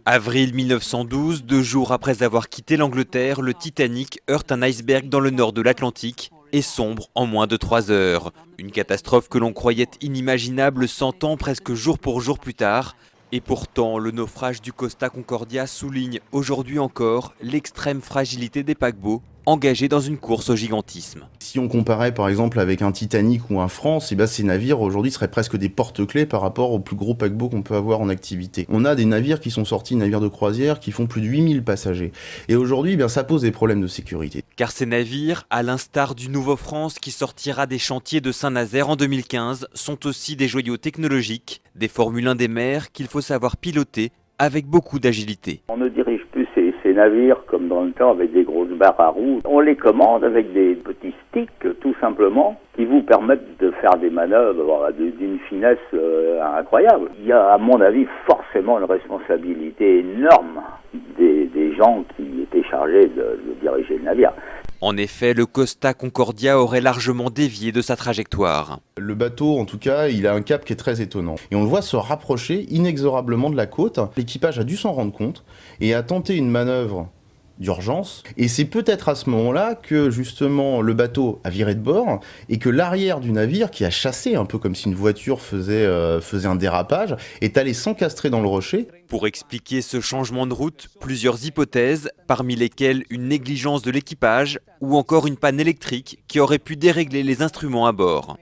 Avril 1912, 2 jours après avoir quitté l'Angleterre, le Titanic heurte un iceberg dans le nord de l'Atlantique et sombre en moins de 3 heures. Une catastrophe que l'on croyait inimaginable 100 ans presque jour pour jour plus tard. Et pourtant, le naufrage du Costa Concordia souligne aujourd'hui encore l'extrême fragilité des paquebots engagés dans une course au gigantisme. Si on comparait par exemple avec un Titanic ou un France, ces navires aujourd'hui seraient presque des porte-clés par rapport aux plus gros paquebots qu'on peut avoir en activité. On a des navires qui sont sortis, navires de croisière, qui font plus de 8000 passagers. Et aujourd'hui, ça pose des problèmes de sécurité. Car ces navires, à l'instar du Nouveau France qui sortira des chantiers de Saint-Nazaire en 2015, sont aussi des joyaux technologiques, des Formule 1 des mers qu'il faut savoir piloter avec beaucoup d'agilité. On ne dirige plus ces navires comme dans le temps avec des grosses barres à roues. On les commande avec des petits sticks tout simplement qui vous permettent de faire des manœuvres d'une finesse incroyable. Il y a à mon avis forcément une responsabilité énorme des gens qui étaient chargés de diriger le navire. En effet, le Costa Concordia aurait largement dévié de sa trajectoire. Le bateau, en tout cas, il a un cap qui est très étonnant. Et on le voit se rapprocher inexorablement de la côte. L'équipage a dû s'en rendre compte et a tenté une manœuvre d'urgence. Et c'est peut-être à ce moment-là que, justement, le bateau a viré de bord et que l'arrière du navire, qui a chassé un peu comme si une voiture faisait un dérapage, est allé s'encastrer dans le rocher. Pour expliquer ce changement de route, plusieurs hypothèses, parmi lesquelles une négligence de l'équipage ou encore une panne électrique qui aurait pu dérégler les instruments à bord.